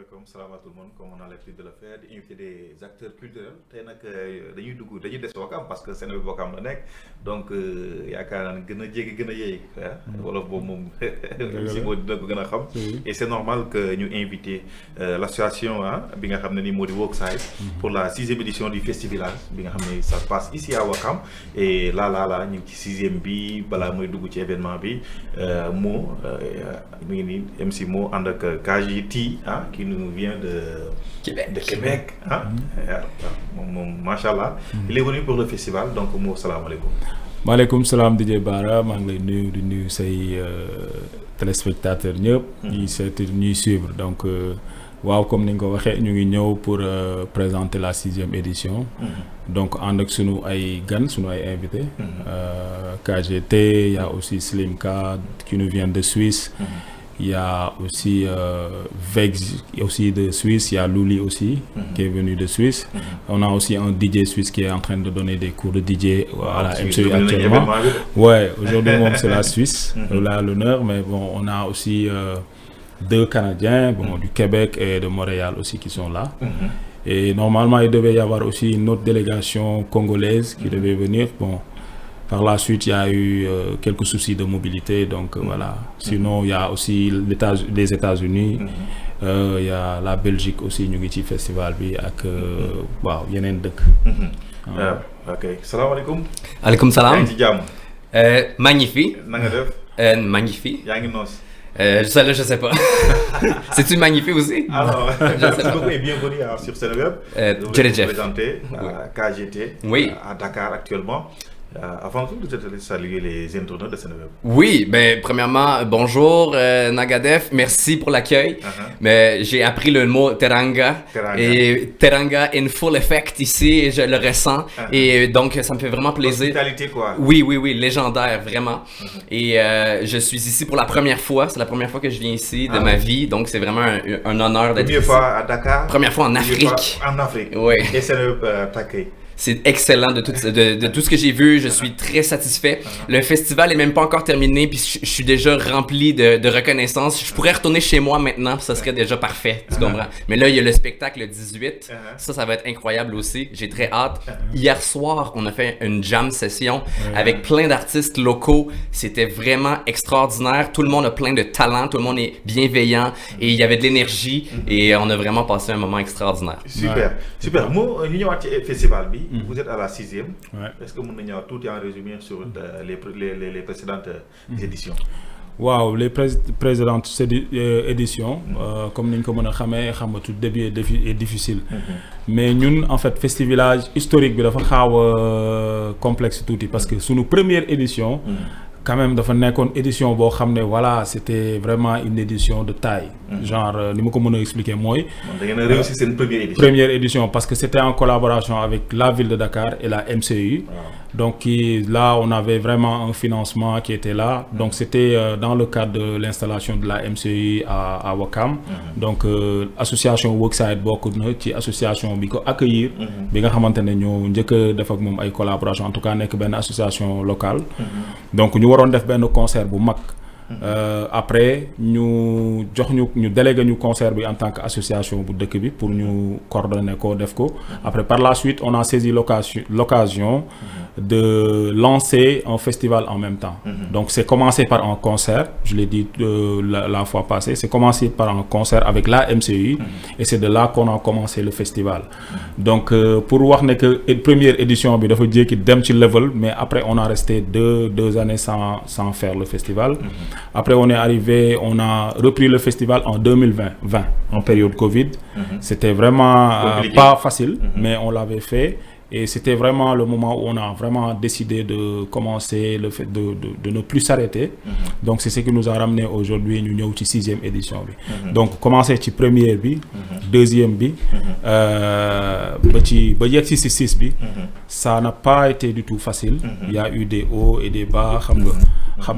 salaamaaleykum salaam à tout le monde comme on a l'habitude de le faire di inviter des acteurs culturels tey nag dañuy des Ouakam parce que Seneweb Ouakam la nekk donc yaakaar naa ne gën a jege gën a yéeg wolof boobu moom si moo dina ko gën a xam et c'est normal que ñu inviter l'association bi nga xam ne ni moo di Workside pour la 6e édition du Festivillage bi nga xam ne ça se passe ici à Ouakam et là ñu ngi ci 6e bi balaa mooy dugg ci événement bi moo mi ngi nii MC moo ànd ak KJT qui nous vient de Québec moom macha allah. Il est venu pour le festival donc moo salaamaaleykum. maaleykum salaam DJ Bara maa ngi lay nuyu di nuyu say téléspectateurs ñëpp. ñuy suivre donc waaw comme ni nga ko waxee ñu ngi ñëw pour présenter la 6e édition. donc ànd ak sunu ay gan sunu ay invités. KGT il y a aussi Slimka qui nous vient de Suisse. Il y a aussi Vex aussi de Suisse, il y a Luli aussi qui est venu de Suisse. On a aussi un DJ suisse qui est en train de donner des cours de DJ à la MCU actuellement. Ouais, aujourd'hui c'est la Suisse, là l'honneur, mais bon, on a aussi 2 Canadiens, du Québec et de Montréal aussi qui sont là. Et normalement, il devait y avoir aussi une autre délégation congolaise qui devait venir. Bon, par la suite, il y a eu quelques soucis de mobilité, donc voilà. Sinon, il y a aussi les États-Unis, il y a la Belgique aussi, ñu ngi ci festival bi ak waaw yeneen dëkk. ok salaamaaleykum. aleykum salaam. yaa ngi ci jàmm. Magnifique. na nga def. Magnifique. yaa ngi noos. Celle-là, je sais pas. C'est-tu magnifique aussi? Alors, merci beaucoup et bienvenue sur Seneweb. Je l'ai présenté à KGT à Dakar actuellement. Avant tout, je te laisse saluer les internautes de Seneweb. Oui, ben premièrement, bonjour Nagadef, merci pour l'accueil. Mais j'ai appris le mot teranga. Et teranga in full effect ici, et je le ressens. Et donc ça me fait vraiment plaisir. Hospitalité quoi. Oui, légendaire, vraiment. Et je suis ici pour la première fois. C'est la première fois que je viens ici de ma vie, donc c'est vraiment un honneur d'être ici. Première fois à Dakar. Première fois en Afrique. En Afrique. Oui. Et Seneweb t'accueille. C'est excellent de tout ce que j'ai vu. Je suis très satisfait. Le festival est même pas encore terminé, puis je suis déjà rempli de reconnaissance. Je pourrais retourner chez moi maintenant, puis ça serait déjà parfait. Tu comprends? Mais là, il y a le spectacle le 18. Ça va être incroyable aussi. J'ai très hâte. Hier soir, on a fait une jam session avec plein d'artistes locaux. C'était vraiment extraordinaire. Tout le monde a plein de talent. Tout le monde est bienveillant. Et il y avait de l'énergie. Et on a vraiment passé un moment extraordinaire. Super. Moi, ñu ñëwaat ci festival bi. Vous êtes à la 6e. Est-ce que mën nañu ñëwaat tout en résumé sur les précédentes éditions? Waaw, les précédentes éditions, comme ni ñu ko mën a xamee tout début est difficile. Mais ñun en fait Festivillage historique bi dafa xaaw complexe tuuti parce que sunu première édition. Quand même dafa nekkoon édition boo xam ne voilà c'était vraiment une édition de taille. Genre ni ma ko mën a expliquer mooy. da ngeen a réussi seen première édition parce que c'était en collaboration avec la ville de Dakar et la MCU. Donc là on avait vraiment un financement qui était là. Donc c'était dans le cadre de l'installation de la MCU à Ouakam. Donc association Workside bokk na ci association bi ko accueillir. bi nga xamante ne ñoo njëkk a def ak moom ay collaboration en tout cas nekk benn association locale. Donc ñu waroon def benn concert bu mag. Après ñu délégué ñu concert bi en tant que association bu dëkk bi pour ñu coordonner ko def ko. Après par la suite on a saisi l'occasion de lancer un festival en même temps. Donc c'est commencé par un concert, je l'ai dit la fois passée, c'est commencé par un concert avec la MCU et c'est de là qu'on a commencé le festival. Donc pour wax ne que première édition bi dafa jékki dem ci level, mais après on a resté deux années sans faire le festival. Après on a repris le festival en 2020 en période Covid. C'était vraiment pas facile, mais on l'avait fait. Et c'était vraiment le moment où on a vraiment décidé de commencer le fait de ne plus s'arrêter. Donc c'est ce qui nous a ramené aujourd'hui ñu ñëw ci 6e édition bi. Donc commencer ci première bi, deuxième bi, ba yegg ci 6 bi. Ça n'a pas été du tout facile. Il y a eu des hauts et des bas, xam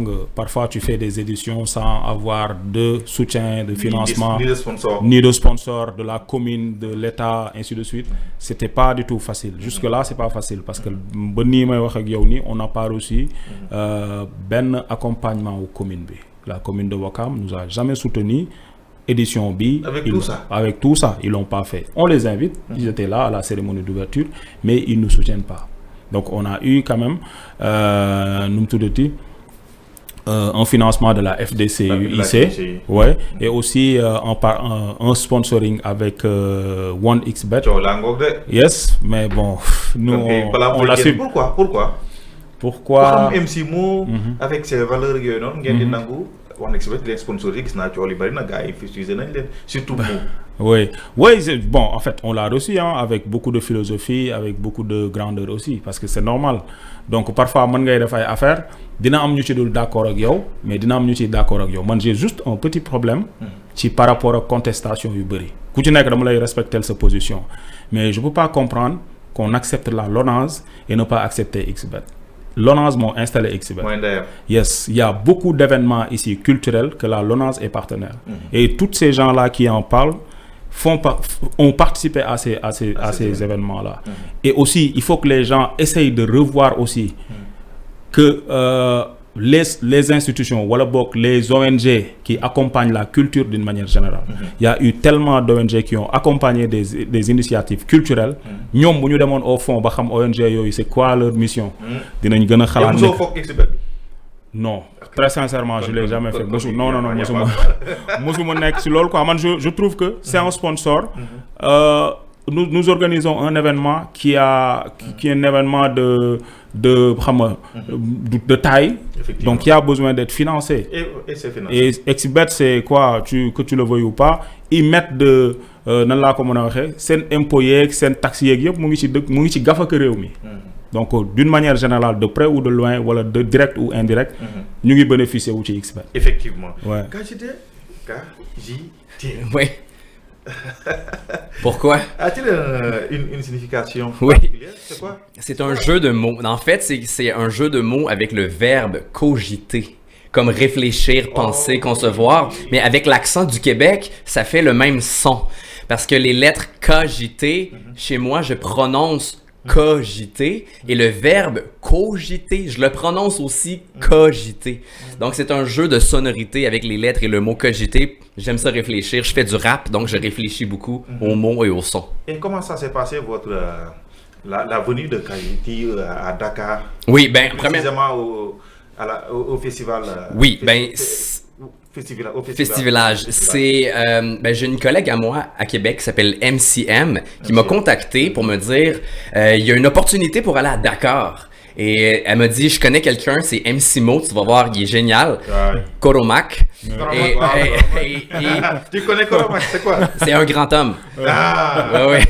nga parfois tu fais des éditions sans avoir de soutien, de financement, ni de sponsor de la commune, de l'État, ainsi de suite. C'était pas du tout facile. Jusque-là, c'est pas facile parce que ba nii may wax ak yow ni on n'a pas reçu benn accompagnement aux communes bi. La commune de Ouakam nous a jamais soutenu édition B. Avec tout ça, ils l'ont pas fait. On les invite, ils étaient là à la cérémonie d'ouverture, mais ils ne nous soutiennent pas. Donc on a eu quand même, un financement de la FDCUIC, ouais, et aussi un sponsoring avec OneXBet. Yes, mais bon, nous on l'a su. Pourquoi MC Mo avec ses valeurs OneXBet les sponsoring surtout oui, bon, en fait, on l'a reçu avec beaucoup de philosophie, avec beaucoup de grandeur aussi, parce que c'est normal. Donc, parfois, man ngay def ay affaire, dina am ñu ci dul d'accord ak yow, mais dina am ñu ci d'accord ak yow. Man, j'ai juste un petit problème par rapport à contestation yu bari. Ku ci nek dama lay respecter sa position, mais je peux pas comprendre qu'on accepte la LONASE et ne pas accepter XBet. LONASE m'a installé XBet. Yes, il y a beaucoup d'événements ici culturels que la LONASE est partenaire. Et tous ces gens-là qui en parlent ont participé à ces événements-là. Et aussi, il faut que les gens essayent de revoir aussi que les institutions, les ONG qui accompagnent la culture d'une manière générale. Il y a eu tellement d'ONG qui ont accompagné des initiatives culturelles. Nous, nous demandons au fond, ONG, c'est quoi leur mission? Non, très sincèrement, je ne l'ai jamais fait. Non, je trouve que c'est un sponsor. Nous organisons un événement qui est un événement de taille, donc il a besoin d'être financé. Et c'est financé. Et XBet, c'est quoi, que tu le veuilles ou pas, ils mettent de sen impôt sen taxes yep mu ngi ci gafaka réew mi. Donc d'une manière générale, de près ou de loin, voilà, de direct ou indirect, nous y bénéficions de XBet. Effectivement. Ouais. KJT. Oui. Pourquoi? A-t-il une signification particulière? C'est quoi? C'est un jeu de mots. En fait, c'est un jeu de mots avec le verbe cogiter. Comme réfléchir, penser, concevoir. Mais avec l'accent du Québec, ça fait le même son. Parce que les lettres KJT, chez moi, je prononce cogiter, et le verbe cogiter, je le prononce aussi cogiter. Donc c'est un jeu de sonorité avec les lettres et le mot cogiter. J'aime ça réfléchir, je fais du rap, donc je réfléchis beaucoup aux mots et aux sons. Et comment ça s'est passé la venue de Kajiti à Dakar? Oui, ben précisément au festival. Oui, Festivalage. C'est j'ai une collègue à moi à Québec qui s'appelle MCM qui m'a contacté pour me dire il y a une opportunité pour aller à Dakar. Et elle m'a dit, je connais quelqu'un, c'est MC Mo, tu vas voir, il est génial. Koromak. Tu connais Koromak, c'est quoi? C'est un grand homme. Ouais.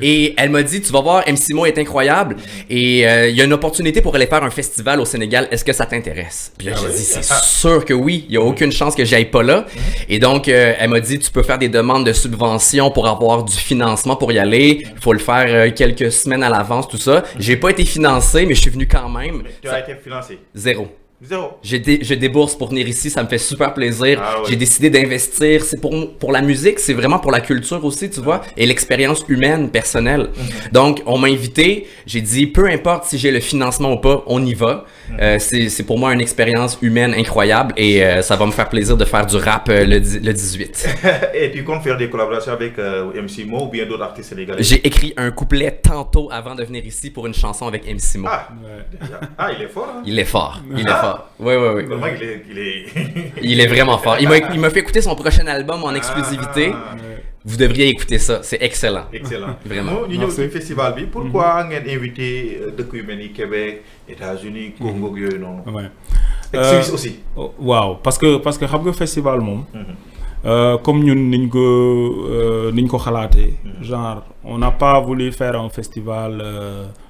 Et elle m'a dit, tu vas voir, MC Mo est incroyable et il y a une opportunité pour aller faire un festival au Sénégal. Est-ce que ça t'intéresse? Puis là, j'ai dit, c'est sûr que oui. Il n'y a aucune chance que j'aille pas là. Et donc, elle m'a dit, tu peux faire des demandes de subvention pour avoir du financement pour y aller. Il faut le faire quelques semaines à l'avance, tout ça. J'ai pas été financé, mais je suis venu quand même. Tu as été financé? Zéro. Zéro. Je débourse pour venir ici, ça me fait super plaisir. Oui. J'ai décidé d'investir. C'est pour la musique, c'est vraiment pour la culture aussi, tu vois, et l'expérience humaine, personnelle. Donc, on m'a invité. J'ai dit, peu importe si j'ai le financement ou pas, on y va. C'est pour moi une expérience humaine incroyable et ça va me faire plaisir de faire du rap le 18. Et tu comptes faire des collaborations avec MC Mo ou bien d'autres artistes sénégalais? J'ai écrit un couplet tantôt avant de venir ici pour une chanson avec MC Mo. Il est fort, hein? Il est fort. Oui. Vraiment, il est vraiment fort. Il m'a fait écouter son prochain album en exclusivité. Vous devriez écouter ça, c'est excellent. Excellent. Vraiment. Nous sommes au festival. Pourquoi vous avez invité de Québec, États-Unis, Congo, Suisse aussi? Wow, parce que le festival, comme nous niñ ko xalaté, genre on n'a pas voulu faire un festival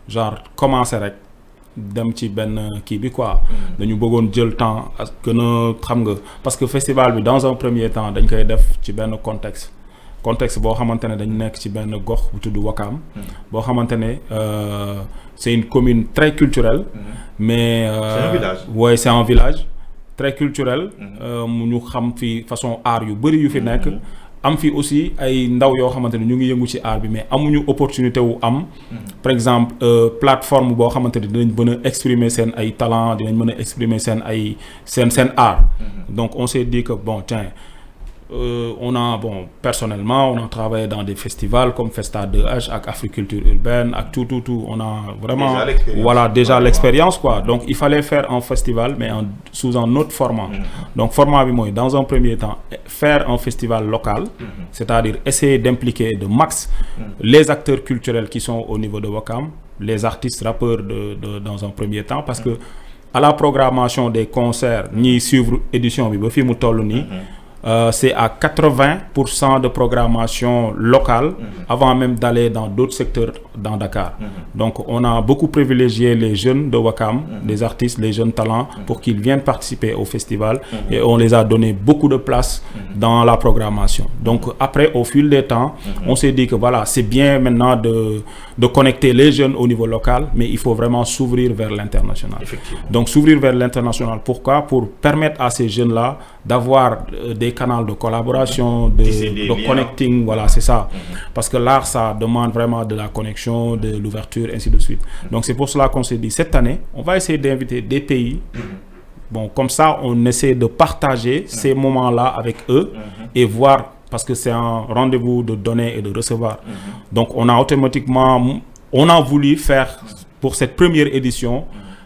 genre commencer rek dem ci ben kii bi quoi. Dañu bëggoon jël temps parce que festival bi dans un premier temps dañ koy def ci ben contexte boo xamante ne dañ nekk ci benn gox bu tudd Wakam boo xamante ne c'est une commune très culturelle mais c'est un village. Ouais, c'est un village très culturel mu ñu xam fi façon art yu bari yu fi nekk am fi aussi ay ndaw yoo xamante ne ñu ngi yëngu ci art bi mais amuñu opportunité wu am par exemple plateforme boo xamante ne dinañ mën a exprimer seen ay talent dinañ mën a exprimer seen art donc on s'est dit que bon tiens on a, bon, personnellement, on a travaillé dans des festivals comme Festa 2H, avec Africulture urbaine, avec tout. On a vraiment, déjà l'expérience, quoi. Donc, il fallait faire un festival, mais sous un autre format. Donc, format, dans un premier temps, faire un festival local, c'est-à-dire essayer d'impliquer de max les acteurs culturels qui sont au niveau de Ouakam, les artistes, rappeurs dans un premier temps, parce que à la programmation des concerts, ni suivre édition, c'est à 80% de programmation locale avant même d'aller dans d'autres secteurs dans Dakar. Donc on a beaucoup privilégié les jeunes de Ouakam, les artistes, les jeunes talents pour qu'ils viennent participer au festival et on les a donné beaucoup de place dans la programmation. Donc après, au fil des temps, on s'est dit que voilà, c'est bien maintenant de connecter les jeunes au niveau local, mais il faut vraiment s'ouvrir vers l'international. Donc s'ouvrir vers l'international, pourquoi? Pour permettre à ces jeunes-là d'avoir des canaux de collaboration, de connecting, voilà, c'est ça. Parce que l'art, ça demande vraiment de la connexion, de l'ouverture, ainsi de suite. Donc c'est pour cela qu'on s'est dit, cette année, on va essayer d'inviter des pays. Bon, comme ça, on essaie de partager ces moments-là avec eux et voir, parce que c'est un rendez-vous de donner et de recevoir. Donc on a voulu faire, pour cette première édition,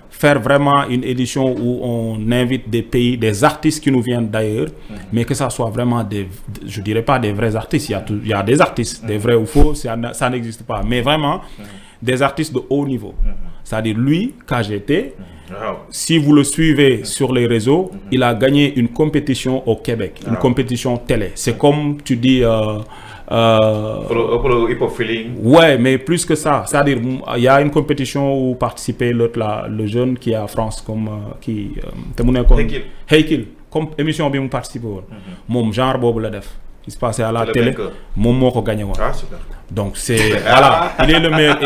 faire vraiment une édition où on invite des pays, des artistes qui nous viennent d'ailleurs, mais que ça soit vraiment je dirais pas des vrais artistes, il y a des artistes, des vrais ou faux, ça n'existe pas, mais vraiment des artistes de haut niveau. C'est-à-dire lui, KGT, si vous le suivez sur les réseaux, il a gagné une compétition au Québec, une compétition télé. C'est comme tu dis... pour le hip-hop feeling. Ouais, mais plus que ça. C'est-à-dire, il y a une compétition où participait le jeune qui est en France, comme Heykil, comme émission bien participé. Mon genre bob la def. Il se passait à la télé. Mon mot gagné. Ah, super. Donc c'est voilà, il est le meilleur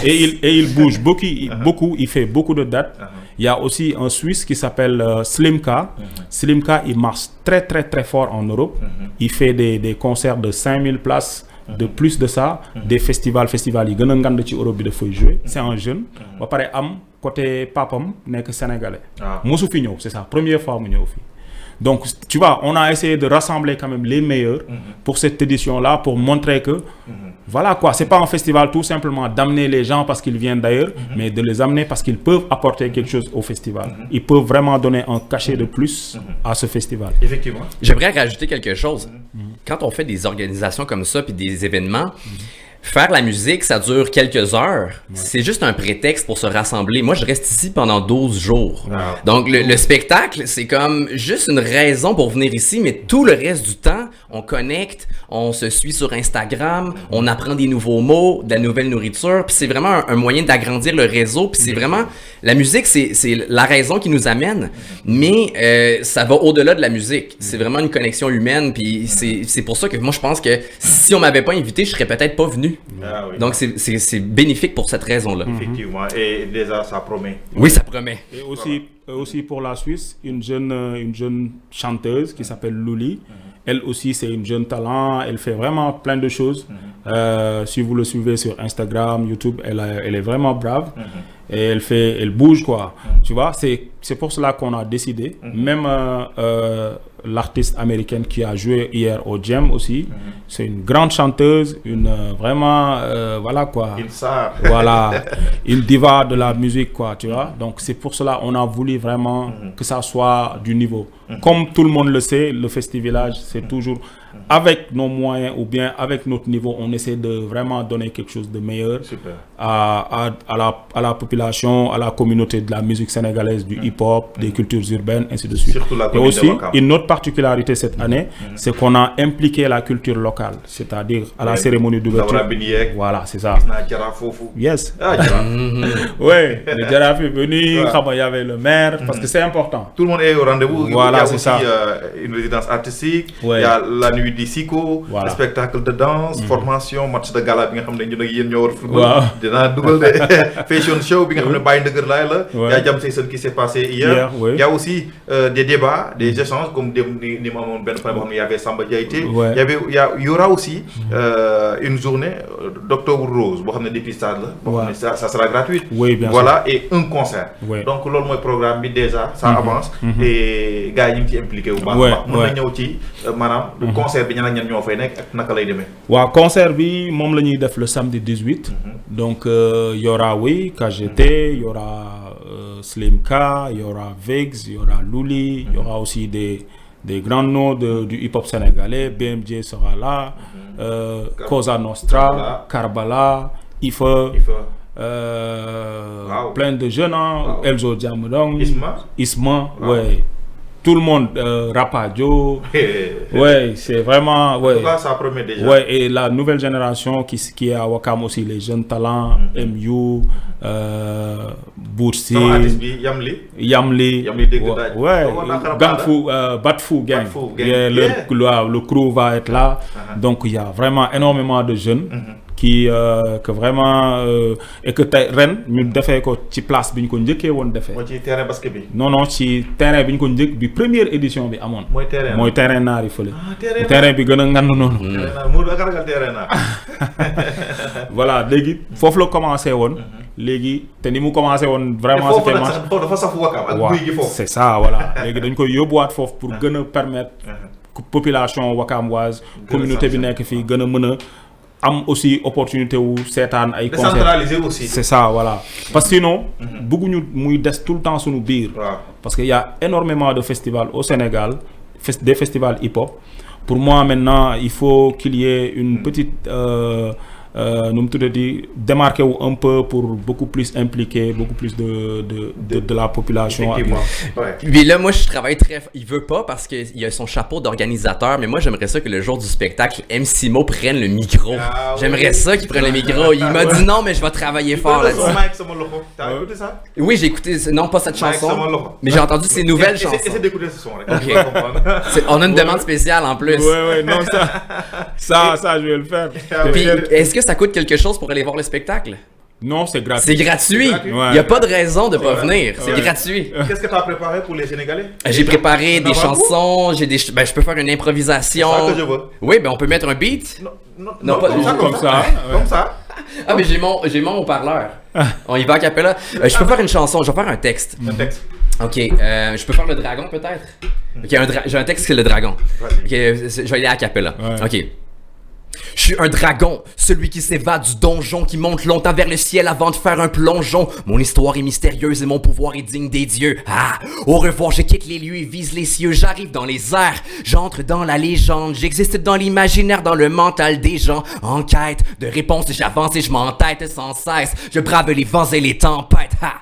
et il bouge beaucoup, il fait beaucoup de dates. Il y a aussi un Suisse qui s'appelle Slimka. Slimka, il marche très très très fort en Europe. Il fait des concerts de 5000 places. De plus de ça, des festivals, il y a un de Europe de faut jouer. C'est un jeune. On va parler côté papam, n'est que sénégalais. Moussoufigno, c'est ça, première fois mu fi. Donc, tu vois, on a essayé de rassembler quand même les meilleurs pour cette édition-là, pour montrer que, voilà quoi, c'est pas un festival tout simplement d'amener les gens parce qu'ils viennent d'ailleurs, mais de les amener parce qu'ils peuvent apporter quelque chose au festival. Ils peuvent vraiment donner un cachet de plus à ce festival. Effectivement. J'aimerais rajouter quelque chose. Quand on fait des organisations comme ça, puis des événements, faire la musique, ça dure quelques heures. C'est juste un prétexte pour se rassembler. Moi, je reste ici pendant 12 jours. Donc, le spectacle, c'est comme juste une raison pour venir ici, mais tout le reste du temps, on connecte, on se suit sur Instagram, on apprend des nouveaux mots, de la nouvelle nourriture, puis c'est vraiment un moyen d'agrandir le réseau, puis c'est vraiment... La musique, c'est la raison qui nous amène, mais ça va au-delà de la musique. C'est vraiment une connexion humaine, puis c'est pour ça que moi, je pense que si on m'avait pas invité, je serais peut-être pas venu. Donc c'est bénéfique pour cette raison-là. Effectivement, et déjà ça promet. Oui, ça promet. Et aussi pour la Suisse, une jeune chanteuse qui s'appelle Luli. Elle aussi, c'est une jeune talent. Elle fait vraiment plein de choses. Si vous le suivez sur Instagram, YouTube, elle est vraiment brave. Et elle bouge quoi. Tu vois, c'est pour cela qu'on a décidé. Même l'artiste américaine qui a joué hier au Jam aussi, c'est une grande chanteuse, vraiment voilà quoi. Voilà, une diva de la musique quoi, tu vois. Donc c'est pour cela on a voulu vraiment que ça soit du niveau. Comme tout le monde le sait, le Festi Village, c'est toujours avec nos moyens ou bien avec notre niveau, on essaie de vraiment donner quelque chose de meilleur à la population, à la communauté de la musique sénégalaise, du hip-hop, des cultures urbaines, ainsi de suite. Et aussi, une autre particularité cette année, c'est qu'on a impliqué la culture locale, c'est-à-dire à la cérémonie d'ouverture. Voilà, c'est ça. Yes. Ouais, le Jaraf est venu, il y avait le maire, parce que c'est important. Tout le monde est au rendez-vous. Voilà, il y a aussi une résidence artistique, il y a la nuit du Sico, le spectacle de danse, formation, match de gala, bi nga xamné ñu nak yeen ñoo war football. Dina duggal de fashion show bi nga xamné Baye Ndeuguer lay la. Ya jam sey qui s'est passé passé hier. Oui. Il y a aussi des débats, des échanges, comme il y avait Samba Diaité. Ouais. Il y aura aussi une journée d'octobre rose, dépistage, ça sera gratuit. Oui, bien voilà, sûr. Et un concert. Ouais. Donc, le programme, déjà, ça avance. Et les gars, ils sont impliqués. Le concert, le concert, le samedi 18. Donc, il y aura, KGT, il y aura Slimka, il y aura Viggs, il y aura Luli, il y aura aussi des grands noms du hip-hop sénégalais. BMJ sera là, Cosa Nostra, Karbala, Ife. Plein de jeunes, Elzo Diamondong, Isma, ouais. Tout le monde, Rapadio, ouais, c'est vraiment, ouais. En tout cas, ça promet déjà. Ouais, et la nouvelle génération qui est à Wakam aussi, les jeunes talents, MU, Boursi, Yamli, ouais, Gangfu, Batfou Gang, le crew va être là. Donc il y a vraiment énormément de jeunes. Que vraiment et que ren ñu défé ko ci place biñ ko ñëkke won défé ci terrain basket bi non ci terrain biñ ko ñëk bi première édition bi amone moy terrain naari feulé terrain bi gëna ngand non voilà légui fofu la commencé won légui té ni mu commencé won vraiment c'était dafa safu Wakam ak guuy gi fofu c'est ça voilà légui dañ koy yobbuat fofu pour gëna permettre population wakamoise communauté bi nek fi gëna mëna am aussi opportunité ou seetaan ay concert décentralisé aussi c'est ça voilà parce que sinon bëgguñu muy des tout le temps suñu biir parce qu'il y a énormément de festivals au Sénégal des festivals hip-hop pour moi maintenant il faut qu'il y ait une petite démarquer un peu pour beaucoup plus impliquer beaucoup plus de la population. Puis là, moi, je travaille très... Il veut pas parce qu'il a son chapeau d'organisateur, mais moi, j'aimerais ça que le jour du spectacle, MC Mo prenne le micro. J'aimerais ça qu'il prenne le micro. Il m'a dit non, mais je vais travailler fort là-dessus. T'as écouté ça? Oui, j'ai écouté... Non, pas cette chanson, mais j'ai entendu ses nouvelles chansons. Essaie d'écouter ce son. Okay. On a une demande spéciale en plus. Ouais, non, ça, je vais le faire. Puis, est-ce que ça coûte quelque chose pour aller voir le spectacle? Non, c'est gratuit. C'est gratuit. Il n'y a pas de raison de pas venir. C'est gratuit. Qu'est-ce que tu as préparé pour les Sénégalais? J'ai préparé des chansons. Je peux faire une improvisation. C'est ça que je veux. Oui, ben on peut mettre un beat. Non, pas comme ça. Comme ça. Ah, mais j'ai mon haut-parleur. On y va à cappella. Je peux faire une chanson. Je vais faire un texte. Un texte. Ok, je peux faire le dragon peut-être? Ok, j'ai un texte qui est le dragon. Ok, je vais aller à cappella. Ok. Je suis un dragon, celui qui s'évade du donjon, qui monte longtemps vers le ciel avant de faire un plongeon. Mon histoire est mystérieuse et mon pouvoir est digne des dieux. Ah, au revoir, je quitte les lieux et vise les cieux. J'arrive dans les airs, j'entre dans la légende. J'existe dans l'imaginaire, dans le mental des gens. En quête de réponses, j'avance et je m'entête sans cesse. Je brave les vents et les tempêtes. Ah.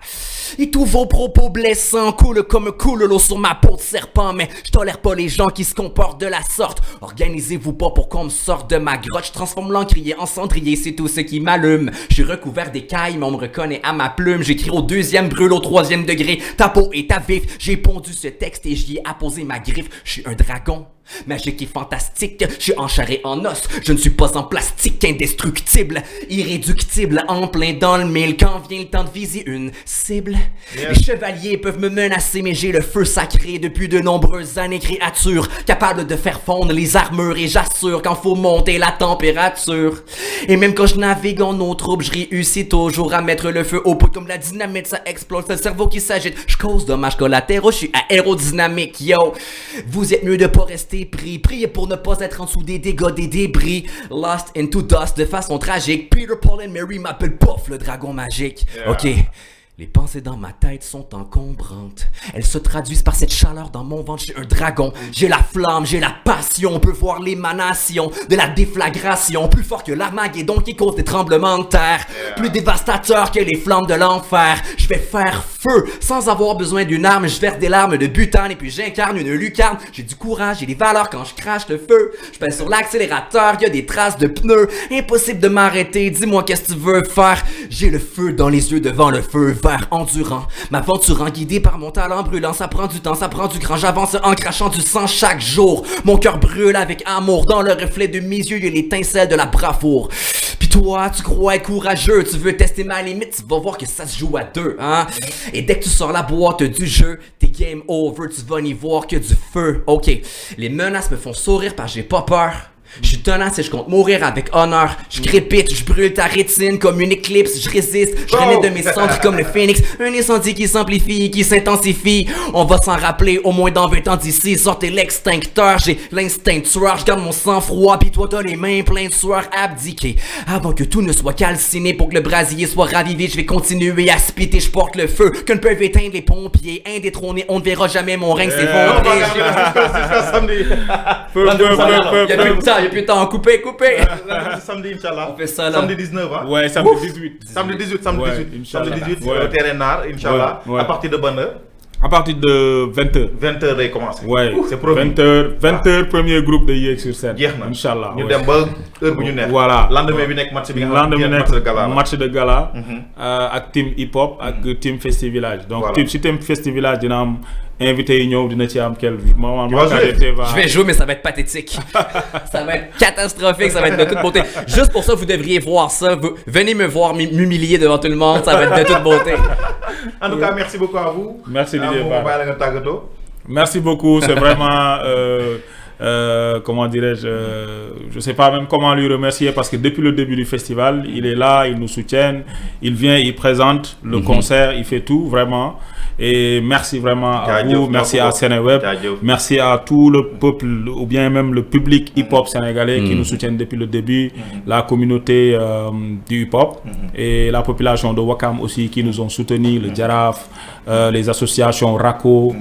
Et tous vos propos blessants coulent comme coule l'eau sur ma peau de serpent. Mais je tolère pas les gens qui se comportent de la sorte. Organisez-vous pas pour qu'on me sorte de ma grotte. Je transforme l'encrier en cendrier, c'est tout ce qui m'allume. Je suis recouvert d'écailles, mais on me reconnaît à ma plume. J'écris au 2e, brûle au 3e degré. Ta peau est à vif. J'ai pondu ce texte et j'y ai apposé ma griffe. Je suis un dragon. Magique et fantastique, je suis en chair et en os. Je ne suis pas en plastique, indestructible, irréductible, en plein dans le mille. Quand vient le temps de viser une cible, les chevaliers peuvent me menacer, mais j'ai le feu sacré depuis de nombreuses années. Créature capable de faire fondre les armures, et j'assure quand faut monter la température. Et même quand je navigue en eau trouble, je réussis toujours à mettre le feu au pot. Comme la dynamite, ça explose, c'est le cerveau qui s'agite. Je cause dommages collatéraux, je suis aérodynamique, yo. Vous êtes mieux de pas rester pris. Priez pour ne pas être en dessous des dégâts, des débris. Lost into dust de façon tragique. Peter, Paul et Mary m'appellent Puff, le dragon magique. Ok. Les pensées dans ma tête sont encombrantes. Elles se traduisent par cette chaleur dans mon ventre. Je suis un dragon. J'ai la flamme, j'ai la passion. On peut voir l'émanation de la déflagration. Plus fort que l'Armageddon qui cause des tremblements de terre. Plus dévastateur que les flammes de l'enfer. Je vais faire feu sans avoir besoin d'une arme. Je verse des larmes de butane et puis j'incarne une lucarne. J'ai du courage, j'ai des valeurs quand je crache le feu. Je pèse sur l'accélérateur, y a des traces de pneus. Impossible de m'arrêter, dis-moi qu'est-ce que tu veux faire. J'ai le feu dans les yeux devant le feu. Endurant, m'aventurant, guidé par mon talent brûlant. Ça prend du temps, ça prend du cran. J'avance en crachant du sang chaque jour. Mon cœur brûle avec amour. Dans le reflet de mes yeux, il y a l'étincelle de la bravoure. Puis Toi, tu crois être courageux, tu veux tester ma limite, tu vas voir que ça se joue à deux, hein. Et dès que tu sors la boîte du jeu, t'es game over, tu vas n'y voir que du feu. Ok, les menaces me font sourire parce que j'ai pas peur. Je suis tenace et je compte mourir avec honneur. Je crépite, je brûle ta rétine comme une éclipse. Je résiste, je renais de mes cendres comme le phénix. Un incendie qui s'amplifie, qui s'intensifie. On va s'en rappeler au moins dans 20 ans d'ici. Sortez l'extincteur, j'ai l'instinct tueur. Je garde mon sang froid, pis toi t'as les mains pleines de sueur abdiquées. Avant que tout ne soit calciné, pour que le brasier soit ravivé, je vais continuer à spiter. Je porte le feu que ne peuvent éteindre les pompiers. Indétrôné, on ne verra jamais mon règne s'effondrer. Jusqu'à samedi. Y'a plus de temps, coupé. Samedi, Inch'Allah. On fait ça là. Samedi 19, hein? Ouais, samedi 18. Samedi 18, Ouais, samedi 18, ouais. terrain Nard, Inch'Allah. Ouais. À partir de bonne heure, À partir de 20h. 20h day commencé. Ouais, c'est promis. 20h, premier groupe de Yéeg sur scène. jeex na Inch'Allah. ñu ouais. dem ba heure bu ñu neex. Voilà. Lendemain bi nekk match bi nga xam Lendemain ne match de gala la. match de gala ak team hip hop ak team Festi Village. Donc Voilà. si team Festi Village dina am invité yi ñëw dina ci am quel moment vas jouer? Je vais jouer, mais ça va être pathétique. Ça va être catastrophique, ça va être de toute beauté. Juste pour ça, vous devriez voir ça. Venez me voir m'humilier devant tout le monde, ça va être de toute beauté. En tout cas, merci beaucoup à vous. Merci Didier Moom Ba. bàyyi la nga tàggatoo. Merci beaucoup, c'est vraiment comment dirais-je, je sais pas même comment lui remercier parce que depuis le début du festival, il est là, il nous soutient, il vient, il présente le concert, il fait tout vraiment. Et merci vraiment à vous, merci à Sénéweb, merci à tout le peuple ou bien même le public hip-hop sénégalais qui nous soutiennent depuis le début, la communauté du hip-hop et la population de Ouakam aussi qui nous ont soutenus, le Djaraf, les associations RACO,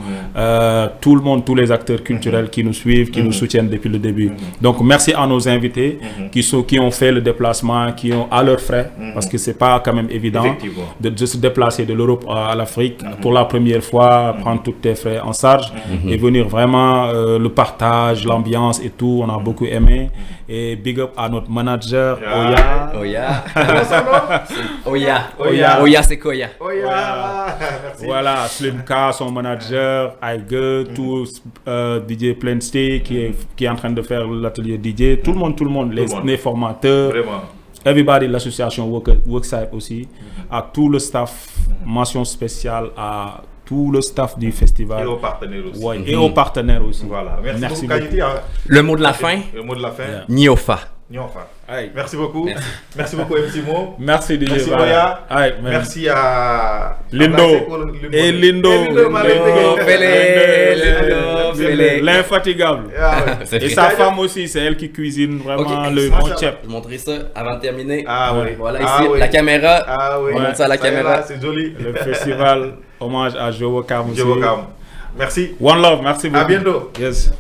tout le monde, tous les acteurs culturels qui nous suivent, qui nous soutiennent depuis le début. Donc merci à nos invités qui ont fait le déplacement, qui ont à leurs frais, parce que c'est pas quand même évident de se déplacer de l'Europe à l'Afrique pour la première fois, prendre tous tes frais en charge et venir vraiment le partage, l'ambiance et tout, on a beaucoup aimé. Et big up à notre manager Oya. Oya, c'est Koya. Merci. Voilà, Slimka, son manager, Aige, tout DJ Plenty qui est en train de faire l'atelier DJ, tout le monde, les formateurs, Vraiment. everybody, l'association Worksite aussi, à tout le staff, mention spéciale à tout le staff du festival. Et aux partenaires aussi. Ouais, et aux partenaires aussi. Voilà. Merci beaucoup. beaucoup. Le mot de la fin, Le mot de la fin. Niofa. Niofa. Aye. Merci beaucoup. Merci beaucoup MC Mo. Merci DJ Merci Ba. Oya. Aye, man. Merci à Lindo. Et Lindo. Félé. L'infatigable. C'est Et fait. sa femme aussi, c'est elle qui cuisine vraiment Ok, le ça, bon ça. chef. Je vais montrer ça avant de terminer. Ah oui. Voilà, Ah ici, oui. la caméra. Ah oui. On montre ça à la Ça y est, caméra. là, c'est joli. Le festival, hommage à Joe Wakam aussi. Je vous calme. Merci. One love, merci beaucoup. À bientôt. Yes.